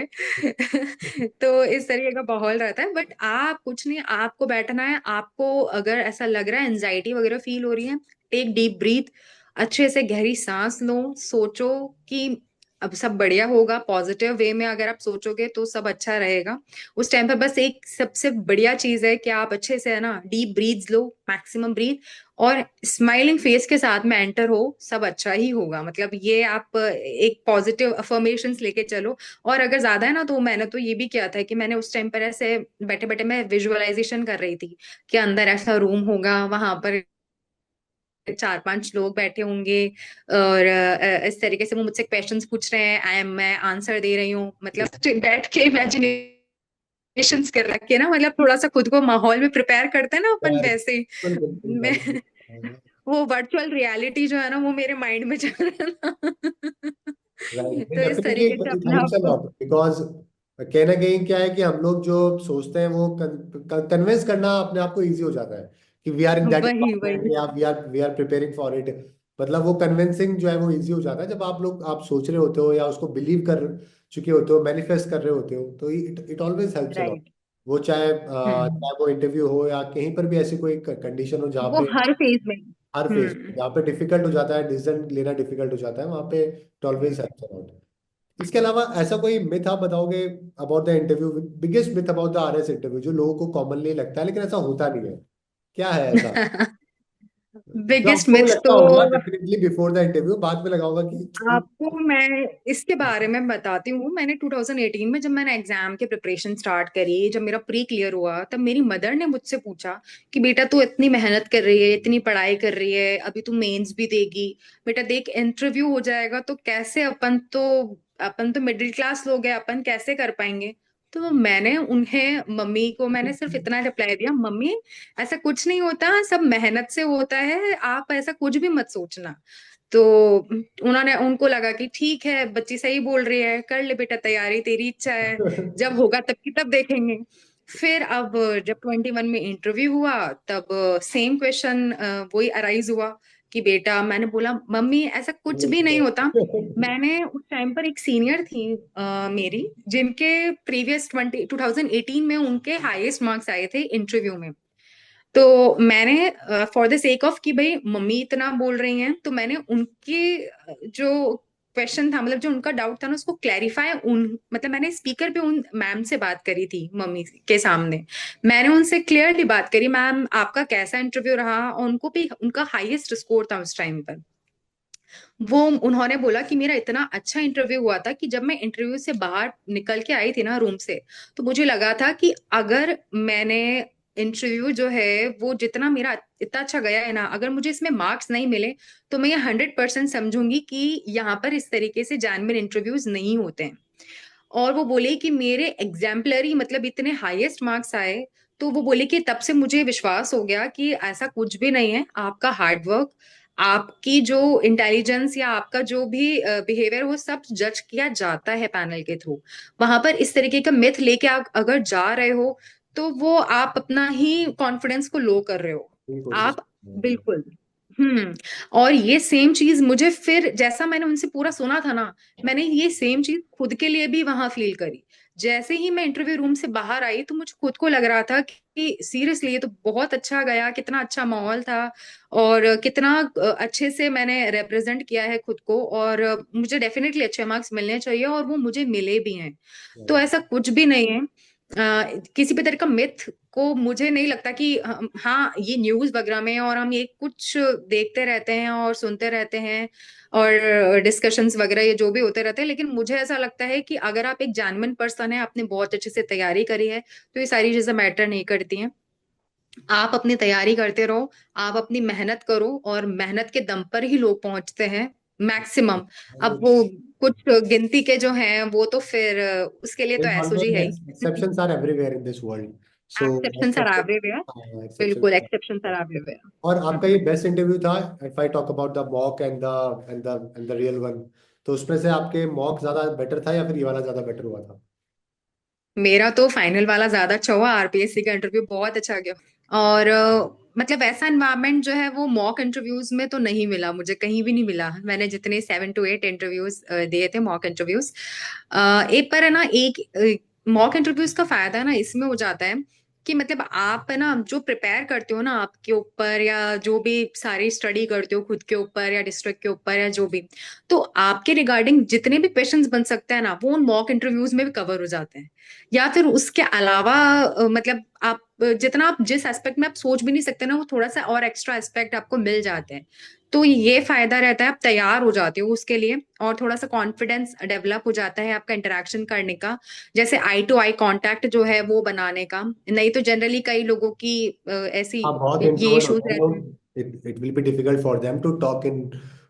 तो इस तरीके का माहौल रहता है। बट आप कुछ नहीं, आपको बैठना है, आपको अगर ऐसा लग रहा है एंजाइटी वगैरह फील हो रही है, टेक डीप ब्रीथ, अच्छे से गहरी सांस लो, सोचो कि अब सब बढ़िया होगा, पॉजिटिव वे में अगर आप सोचोगे तो सब अच्छा रहेगा। उस टाइम पर बस एक सबसे बढ़िया चीज है कि आप अच्छे से है ना डीप ब्रीथ लो, मैक्सिमम ब्रीथ, और स्माइलिंग फेस के साथ में एंटर हो, सब अच्छा ही होगा। मतलब ये आप एक पॉजिटिव अफर्मेशंस लेके चलो। और अगर ज्यादा है ना, तो मैंने तो ये भी किया था कि मैंने उस टाइम पर ऐसे बैठे बैठे मैं विजुअलाइजेशन कर रही थी कि अंदर ऐसा रूम होगा, वहां पर 4 5 लोग बैठे होंगे, और इस तरीके से वो मुझसे क्वेश्चंस पूछ रहे हैं, मैं आंसर दे रही हूँ, मतलब बैठ के इमेजिनेशंस कर रखे ना, मतलब थोड़ा सा खुद को माहौल में प्रिपेयर करते हैं ना अपन,
यार,
वैसे ही
बिल्कुल बिल्कुल
मैं
भाई।
वो वर्चुअल रियलिटी जो है ना, वो मेरे माइंड में चल रहा है ना।
राइट,
तो इस
डेफिनेटली
तरीके से
इट
अपने
हेल्प्स
आप
अ
को।
लॉट, बिकॉज कहीं ना कहीं क्या है कि हम लोग जो सोचते हैं वो कन्विंस करना अपने आप को इजी हो जाता है, कि वी आर इन दैट
वही
environment,
वही।
या we are preparing for it. मतलब वो कन्विंसिंग जो है वो इजी हो जाता है जब आप सोच रहे होते हो या उसको बिलीव कर चुके होते हो, मैनिफेस्ट कर रहे होते हो, तो it it always helps a lot.
Right.
वो चाहे
हम्म।
चाहे वो इंटरव्यू हो या कहीं पर भी ऐसी कोई कंडीशन हो जहाँ
वो
पे
हर फेज में।
हर फेज
हम्म।
जहाँ पे डिफिकल्ट हो जाता है, डिसीजन लेना डिफिकल्ट हो जाता है, वहाँ पे it always helps a lot. इसके अलावा ऐसा कोई मिथ आप बताओगे about the interview, biggest myth about the RS interview जो लोगों को कॉमनली लगता है लेकिन ऐसा होता नहीं है, क्या है ऐसा? जो
बिगेस्ट
आपको भी
मिथ
लगता
तो
होगा डेफिनेटली बिफोर द इंटरव्यू, बाद में लगा होगा कि
आपको मैं इसके बारे में बताती हूँ। मैंने 2018 में जब मैंने एग्जाम के प्रिपरेशन स्टार्ट करी, जब मेरा प्री क्लियर हुआ, तब मेरी मदर ने मुझसे पूछा कि बेटा तू इतनी मेहनत कर रही है, इतनी पढ़ाई कर रही है, अभी तू मेंस भी देगी, बेटा देख इंटरव्यू हो जाएगा तो कैसे, अपन तो मिडिल क्लास लोग हैं, अपन कैसे कर पाएंगे। तो मैंने उन्हें, मम्मी को मैंने सिर्फ इतना रिप्लाई दिया, मम्मी ऐसा कुछ नहीं होता, सब मेहनत से होता है, आप ऐसा कुछ भी मत सोचना। तो उन्होंने, उनको लगा कि ठीक है बच्ची सही बोल रही है, कर ले बेटा तैयारी, तेरी इच्छा है, जब होगा तब की तब देखेंगे। फिर अब जब 21 में इंटरव्यू हुआ, तब सेम क्वेश्चन वही अराइज हुआ कि बेटा, मैंने बोला मम्मी ऐसा कुछ भी नहीं होता। मैंने उस टाइम पर एक सीनियर थी मेरी, जिनके प्रीवियस 2018 में उनके हाईएस्ट मार्क्स आए थे इंटरव्यू में। तो मैंने फॉर द सेक ऑफ कि भाई मम्मी इतना बोल रही हैं, तो मैंने उनकी जो क्वेश्चन था, मतलब जो उनका डाउट था ना, उसको क्लैरिफाई मतलब मैंने स्पीकर पे उन मैम से बात करी थी, मम्मी के सामने। मैंने उनसे क्लियरली बात करी, मैम आपका कैसा इंटरव्यू रहा, और उनको भी उनका हाईएस्ट स्कोर था उस टाइम पर। वो उन्होंने बोला कि मेरा इतना अच्छा इंटरव्यू हुआ था कि जब मैं इंटरव्यू से बाहर निकल के आई थी ना रूम से, तो मुझे लगा था कि अगर मैंने इंटरव्यू जो है वो जितना मेरा इतना अच्छा गया है ना, अगर मुझे इसमें मार्क्स नहीं मिले, तो मैं ये 100% समझूंगी कि यहाँ पर इस तरीके से जानवर इंटरव्यूज नहीं होते हैं। और वो बोले कि मेरे एग्जाम्पलरी, मतलब इतने हाईएस्ट मार्क्स आए। तो वो बोले कि तब से मुझे विश्वास हो गया कि ऐसा कुछ भी नहीं है, आपका हार्डवर्क, आपकी जो इंटेलिजेंस या आपका जो भी बिहेवियर, वो सब जज किया जाता है पैनल के थ्रू। वहां पर इस तरीके का मिथ लेके आप अगर जा रहे हो, तो वो आप अपना ही कॉन्फिडेंस को लो कर रहे हो।
की कोशिश।
आप बिल्कुल। हम्म। और ये सेम चीज मुझे फिर, जैसा मैंने उनसे पूरा सुना था ना, मैंने ये सेम चीज खुद के लिए भी वहां फील करी। जैसे ही मैं इंटरव्यू रूम से बाहर आई, तो मुझे खुद को लग रहा था कि सीरियसली ये तो बहुत अच्छा गया, कितना अच्छा माहौल था, और कितना अच्छे से मैंने रिप्रेजेंट किया है खुद को, और मुझे डेफिनेटली अच्छे मार्क्स मिलने चाहिए, और वो मुझे मिले भी हैं। तो ऐसा कुछ भी नहीं है। किसी भी तरह का मिथ को मुझे नहीं लगता कि हाँ, ये न्यूज वगैरह में और हम ये कुछ देखते रहते हैं और सुनते रहते हैं, और डिस्कशंस वगैरह ये जो भी होते रहते हैं, लेकिन मुझे ऐसा लगता है कि अगर आप एक जेन्युइन पर्सन है, आपने बहुत अच्छे से तैयारी करी है, तो ये सारी चीजें मैटर नहीं करती हैं। आप अपनी तैयारी करते रहो, आप अपनी मेहनत करो, और मेहनत के दम पर ही लोग पहुंचते हैं मैक्सिमम। अब वो कुछ गिनती के जो हैं, वो तो फिर उसके लिए तो
There's
ऐसो
always
जी है ही।
exceptions are everywhere in this world. So
exceptions are
exceptions,
everywhere.
exceptions
बिल्कुल,
are
exceptions
everywhere.
Are everywhere.
और आपका ये बेस्ट इंटरव्यू था, if I talk about the mock and the real one, तो उसमें से आपके मॉक ज्यादा बेटर था या फिर ये वाला ज्यादा बेटर हुआ था?
मेरा तो फाइनल वाला ज्यादा अच्छा हुआ, आरपीएससी का इंटरव्यू बहुत अच्छा गया। और मतलब ऐसा एनवायरनमेंट जो है वो मॉक इंटरव्यूज में तो नहीं मिला, मुझे कहीं भी नहीं मिला। मैंने जितने 7 to 8 इंटरव्यूज दिए थे, मॉक इंटरव्यूज, एक पर है ना, एक मॉक इंटरव्यूज का फायदा है ना इसमें हो जाता है कि मतलब आप है ना, जो प्रिपेयर करते हो ना आपके ऊपर, या जो भी सारी स्टडी करते हो खुद के ऊपर या डिस्ट्रिक्ट के ऊपर या जो भी, तो आपके रिगार्डिंग जितने भी क्वेश्चंस बन सकते हैं ना, वो उन मॉक इंटरव्यूज में भी कवर हो जाते हैं। या फिर उसके अलावा मतलब आप जितना, आप जिस एस्पेक्ट में आप सोच भी नहीं सकते ना, वो थोड़ा सा और एक्स्ट्रा एस्पेक्ट आपको मिल जाते हैं। तो ये फायदा रहता है, आप तैयार हो जाते हो उसके लिए, और थोड़ा सा कॉन्फिडेंस डेवलप हो जाता है आपका इंटरेक्शन करने का, जैसे आई टू आई कांटेक्ट जो है वो बनाने का। नहीं तो जनरली कई लोगों की ऐसी
हाँ, बहुत
ये
इंट्रोवर्ट
इश्यूज
होते हैं
रहते हैं।
लोग, it will be difficult for them to talk in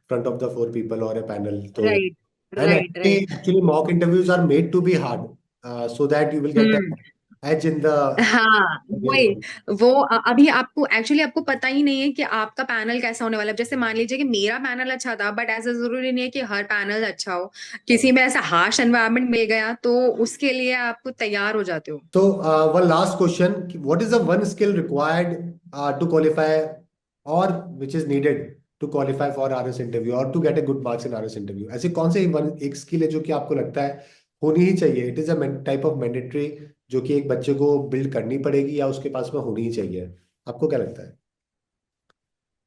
front of the four people और ए पैनल, तो
right
and
right
actually
right.
Actually mock interviews are made to be hard, so that you will get the
hmm.
edge in the
हाँ
real
वही,
world.
वो अभी आपको actually आपको पता ही नहीं है कि आपका पैनल कैसा होने वाला है। जैसे मान लीजिए कि मेरा पैनल अच्छा था, बट ऐसा जरूरी नहीं है कि हर पैनल अच्छा हो। किसी में ऐसा हार्श एनवायरनमेंट मिल गया तो उसके लिए आप तैयार हो जाते हो।
So, one last question. What is the one skill required to qualify, or which is needed to qualify for RS interview or to get a good marks in RS interview? ऐसी कौन सी वन एक skill है जो कि आपको लगता है होनी ही चाहिए? It is a type of mandatory जो कि एक बच्चे को बिल्ड करनी पड़ेगी या उसके पास में होनी ही चाहिए? आपको क्या लगता है?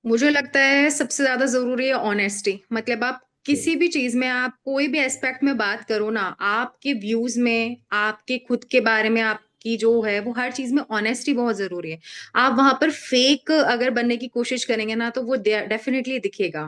मुझे लगता है सबसे ज्यादा जरूरी है ऑनेस्टी। मतलब आप किसी भी चीज में, आप कोई भी एस्पेक्ट में बात करो ना, आपके व्यूज में, आपके खुद के बारे में, आपकी जो है वो हर चीज में ऑनेस्टी बहुत जरूरी है। आप वहां पर फेक अगर बनने की कोशिश करेंगे ना तो वो डेफिनेटली दिखेगा।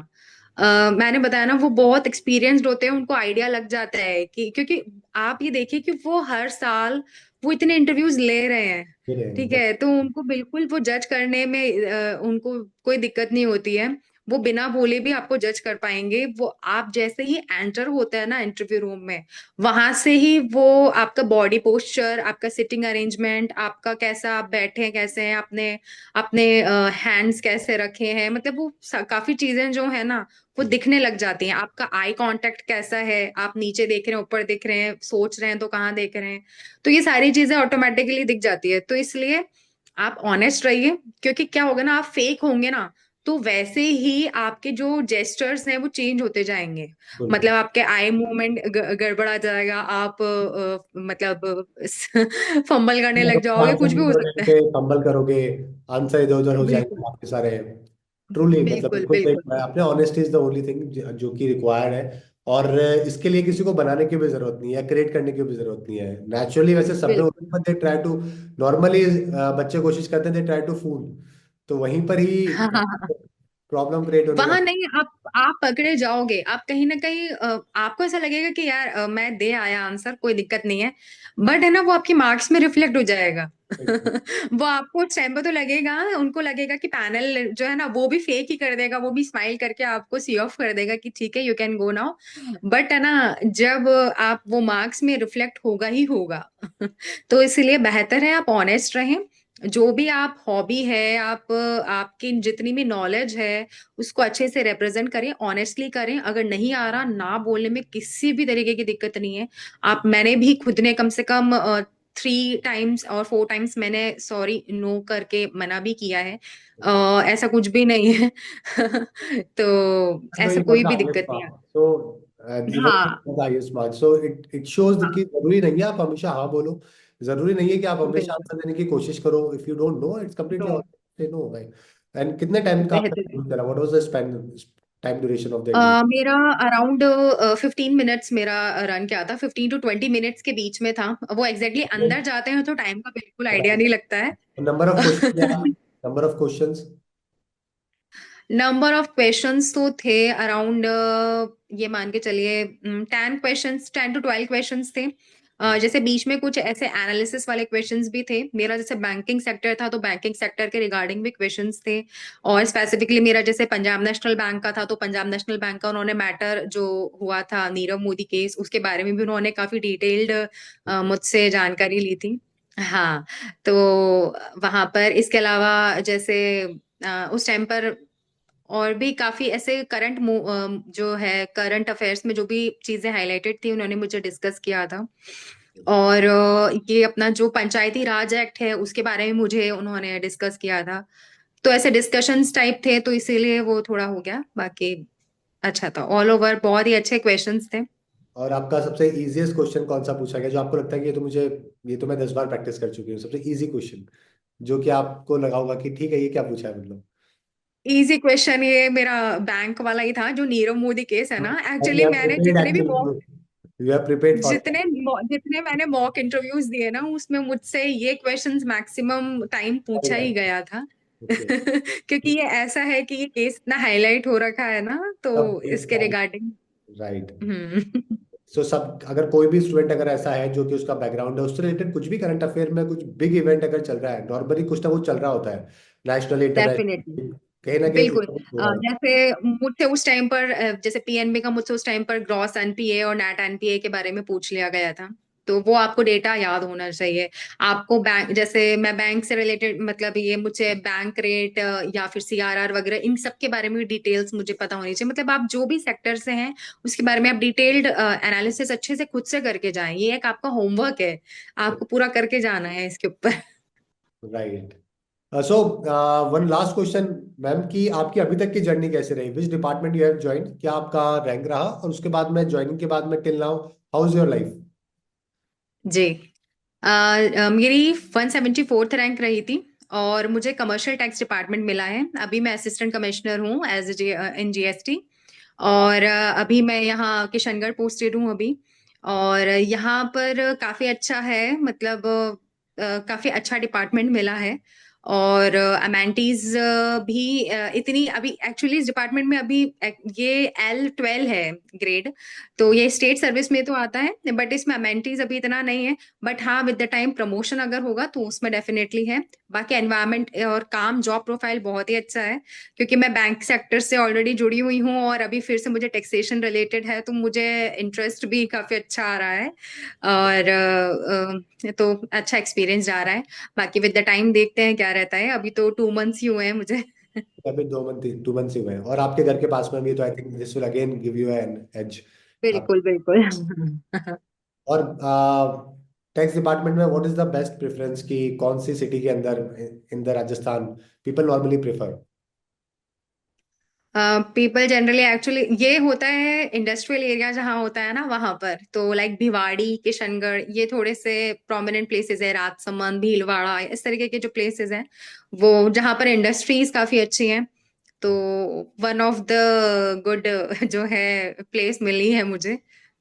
मैंने बताया ना, वो बहुत एक्सपीरियंस्ड होते हैं, उनको आइडिया लग जाता है कि, क्योंकि आप ये देखिए कि वो हर साल वो इतने इंटरव्यूज ले रहे हैं। ठीक है, तो उनको बिल्कुल वो जज करने में उनको कोई दिक्कत नहीं होती है। वो बिना बोले भी आपको जज कर पाएंगे। वो आप जैसे ही एंटर होता है ना इंटरव्यू रूम में, वहां से ही वो आपका बॉडी पोस्चर, आपका सिटिंग अरेंजमेंट, आपका कैसा आप बैठे हैं, कैसे हैं, अपने अपने हैंड्स कैसे रखे हैं, मतलब वो काफी चीजें जो है ना वो दिखने लग जाती हैं। आपका आई कांटेक्ट कैसा है, आप नीचे देख रहे हैं, ऊपर देख रहे हैं, सोच रहे हैं तो कहाँ देख रहे हैं। तो ये सारी चीजें ऑटोमेटिकली दिख जाती है। तो इसलिए आप ऑनेस्ट रहिए, क्योंकि क्या होगा ना, आप फेक होंगे ना तो वैसे ही आपके जो जेस्चर्स हैं वो चेंज होते जाएंगे।
बिल्कुल।
मतलब आपके आई मूवमेंट गड़बड़ा जाएगा, आप मतलब फंबल करने लग जाओगे,
आंसर
कुछ भी
नहीं
हो
करोगे
सकता है।
पे फंबल करोगे, आंसर इधर उधर हो जाएंगे
बिल्कुल
काफी सारे। ट्रूली मतलब
बिल्कुल
बिल्कुल सही
बिल्कुल
बोला है आपने, honesty is the only thing जो कि रिक्वायर्ड है। और इसके लिए किसी को बनाने की भी जरूरत नहीं है, क्रिएट करने की भी जरूरत नहीं है, नेचुरली वैसे सब में होती
बिल्कुल।
है, but they try to normally बच्चे कोशिश करते हैं, दे ट्राई टू फूल। तो वहीं पर ही
हाँ हाँ हाँ।
प्रॉब्लम क्रिएट होने
वहां
लग।
नहीं, आप पकड़े जाओगे। आप कहीं ना कहीं आपको ऐसा लगेगा कि यार मैं दे आया आंसर, कोई दिक्कत नहीं है। बट है ना, वो आपके मार्क्स में रिफ्लेक्ट हो जाएगा। वो आपको उस टाइम पे तो लगेगा, उनको लगेगा कि पैनल जो है ना वो भी फेक ही कर देगा, वो भी स्माइल करके आपको सी ऑफ कर देगा कि ठीक है, you can go now. But है ना, जब आप वो मार्क्स में रिफ्लेक्ट होगा ही होगा। तो इसलिए बेहतर है आप ऑनेस्ट रहें। जो भी आप हॉबी है, आप आपकी जितनी भी नॉलेज है उसको अच्छे से रिप्रेजेंट करें, ऑनेस्टली करें। अगर नहीं आ रहा, ना बोलने में किसी भी तरीके की दिक्कत नहीं है। आप, मैंने भी खुद ने कम से कम 3 टाइम्स और 4 टाइम्स मैंने सॉरी नो करके मना भी किया है। ऐसा कुछ भी नहीं है। तो
No,
ऐसा
you got
कोई
the
भी
highest
दिक्कत नहीं
mark.
है।
So, even if you
हाँ
got the highest mark, so it shows
हाँ
कि जरूरी नहीं है आप हमेशा हाँ बोलो, जरूरी नहीं है कि आप हमेशा
बिल्कुल।
आंसर देने की कोशिश करो। If you don't know, it's
तो
कम्प्लीटली से नो भाई। एंड कितने टाइम का आपका
बेहतर है।
interview चला? What was the Spain time duration of the interview?
मेरा अराउंड 15 मिनट्स मेरा रन क्या था, 15 to 20 मिनट्स के बीच में था। वो एग्जैक्टली अंदर जाते हैं तो टाइम का बिल्कुल आइडिया नहीं लगता है।
Number of question, number of questions?
Number of questions तो थे अराउंड, ये मान के चलिए 10 क्वेश्चंस, 10 to 12 क्वेश्चंस थे। जैसे बीच में कुछ ऐसे एनालिसिस वाले क्वेश्चंस भी थे। मेरा जैसे बैंकिंग सेक्टर था तो बैंकिंग सेक्टर के रिगार्डिंग भी क्वेश्चंस थे। और स्पेसिफिकली मेरा जैसे पंजाब नेशनल बैंक का था तो पंजाब नेशनल बैंक का उन्होंने मैटर जो हुआ था नीरव मोदी केस, उसके बारे में भी उन्होंने काफी डिटेल्ड मुझसे जानकारी ली थी। हाँ, तो वहां पर इसके अलावा जैसे उस टाइम पर और भी काफी ऐसे करंट जो है करंट अफेयर्स में जो भी चीजें हाईलाइटेड थी उन्होंने मुझे डिस्कस किया था। और ये अपना जो पंचायती राज एक्ट है उसके बारे में मुझे उन्होंने डिस्कस किया था। तो ऐसे डिस्कशंस टाइप थे तो इसीलिए वो थोड़ा हो गया। बाकी अच्छा था, ऑल ओवर बहुत ही अच्छे क्वेश्चंस थे।
और आपका सबसे इजीएस्ट क्वेश्चन कौन सा पूछा गया जो आपको लगता है कि ये तो मैं 10 बार प्रैक्टिस कर चुकी हूँ, सबसे इजी क्वेश्चन जो कि आपको लगा होगा कि ठीक है ये क्या पूछा है मतलब?
इजी क्वेश्चन ये मेरा बैंक वाला ही था, जो नीरव मोदी केस है ना।
And you
एक्चुअली
have
मैंने
prepared
जितने भी
actually. You have prepared for that.
जितने मैंने मॉक इंटरव्यूज दिए ना उसमें मुझसे ये क्वेश्चंस मैक्सिमम टाइम पूछा ही गया था।
ओके।
क्योंकि ये ऐसा है कि ये केस इतना हाईलाइट हो रखा है ना, तो
सब
इसके रिगार्डिंग।
राइट।
हम्म।
सो सब अगर कोई भी स्टूडेंट अगर ऐसा है जो कि उसका बैकग्राउंड है उससे रिलेटेड कुछ भी करंट अफेयर में कुछ बिग इवेंट अगर चल रहा है, नॉर्मली कुछ ना कुछ चल रहा होता है, नेशनल
डेफिनेटली।
इंटरनेशनल, कहीं ना कहीं कुछ
बिल्कुल।
ना कुछ हो रहा होता
जैसे मुझसे उस टाइम पर जैसे पीएनबी का मुझसे उस टाइम पर ग्रॉस एनपीए और नेट एनपीए के बारे में पूछ लिया गया था। तो वो आपको डेटा याद होना चाहिए। आपको बैंक, जैसे मैं बैंक से रिलेटेड, मतलब ये मुझे बैंक रेट या फिर सीआरआर वगैरह इन सब के बारे में डिटेल्स मुझे पता होनी चाहिए। मतलब आप जो भी सेक्टर से हैं उसके बारे में आप डिटेल्ड एनालिसिस अच्छे से खुद से करके जाएं। ये एक आपका होमवर्क है, आपको पूरा करके जाना है इसके ऊपर।
Right. So one last question ma'am, कि आपकी अभी तक की जर्नी कैसे रही? Which department you have join? क्या आपका रैंक रहा? और उसके बाद में, ज्वाइनिंग के बाद में till now, how is your life?
जी। मेरी 174th रैंक रही थी और मुझे कमर्शियल टैक्स डिपार्टमेंट मिला है। अभी मैं असिस्टेंट कमिश्नर हूँ एज इन जीएसटी। और अभी मैं यहाँ किशनगढ़ पोस्टेड हूँ अभी। और यहाँ पर काफी अच्छा है, मतलब काफी अच्छा डिपार्टमेंट मिला है। और अमेनिटीज भी इतनी, अभी एक्चुअली इस डिपार्टमेंट में अभी ये L12 है ग्रेड। तो ये स्टेट सर्विस में तो आता है, बट इसमें अमेनिटीज अभी इतना नहीं है। बट हाँ, विद द टाइम प्रमोशन अगर होगा तो उसमें डेफिनेटली है। बाकी एनवायरनमेंट और काम, जॉब प्रोफाइल बहुत ही अच्छा है, क्योंकि मैं बैंक सेक्टर से ऑलरेडी जुड़ी हुई हूँ और अभी फिर से मुझे टैक्सेशन रिलेटेड है, तो मुझे इंटरेस्ट भी काफी अच्छा आ रहा है। और तो अच्छा एक्सपीरियंस जा रहा है। बाकी विद द टाइम देखते हैं क्या रहता है। अभी तो 2 मंथ्स ही हुए हैं मुझे।
अभी 2 मंथ ही हुए हैं, और आपके घर के पास में भी, तो I think this will again give you an edge. आप
बिल्कुल बिल्कुल।
और टैक्स डिपार्टमेंट में what is the best preference, कि कौन सी सिटी के अंदर in the Rajasthan people normally prefer?
People generally, actually ये होता है इंडस्ट्रियल एरिया जहाँ होता है ना, वहां पर तो लाइक भिवाड़ी, किशनगढ़, ये थोड़े से प्रोमिनेंट प्लेसेस है। राजसमंद, भीलवाड़ा, इस तरीके के जो प्लेसेस हैं वो जहाँ पर इंडस्ट्रीज काफी अच्छी हैं। तो वन ऑफ द गुड जो है प्लेस मिली है मुझे।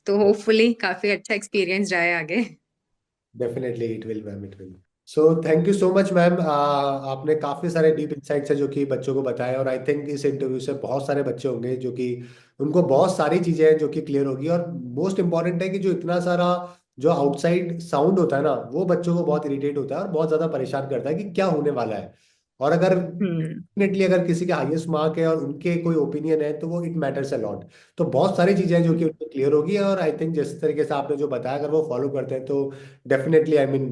तो होपफुली काफी अच्छा एक्सपीरियंस जाए आगे।
Definitely it will ma'am, it will. So thank you so much ma'am. आपने काफ़ी सारे डीप इंसाइट्स है जो कि बच्चों को बताया, और आई थिंक इस इंटरव्यू से बहुत सारे बच्चे होंगे जो कि उनको बहुत सारी चीज़ें हैं जो कि क्लियर होगी। और मोस्ट इंपॉर्टेंट है कि जो इतना सारा जो आउटसाइड साउंड होता है ना, वो बच्चों को बहुत इरिटेट होता है और बहुत ज़्यादा परेशान करता है कि क्या होने वाला है। और अगर
हम्म।
डेफिनेटली अगर किसी के हाईएस्ट मार्क है और उनके कोई ओपिनियन है, तो वो इट मैटर्स अ लॉट। तो बहुत सारी चीजें हैं जो कि उनको क्लियर होगी, और आई थिंक जिस तरीके से आपने जो बताया, अगर वो फॉलो करते हैं तो definitely, I mean,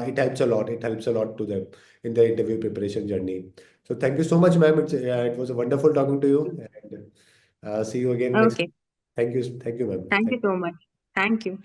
it helps a lot, it helps a lot to them in the interview preparation journey. So thank you so much ma'am, it was wonderful talking to you, and see you again next.
Okay.
Thank you, thank you ma'am.
Thank you so much. Thank you.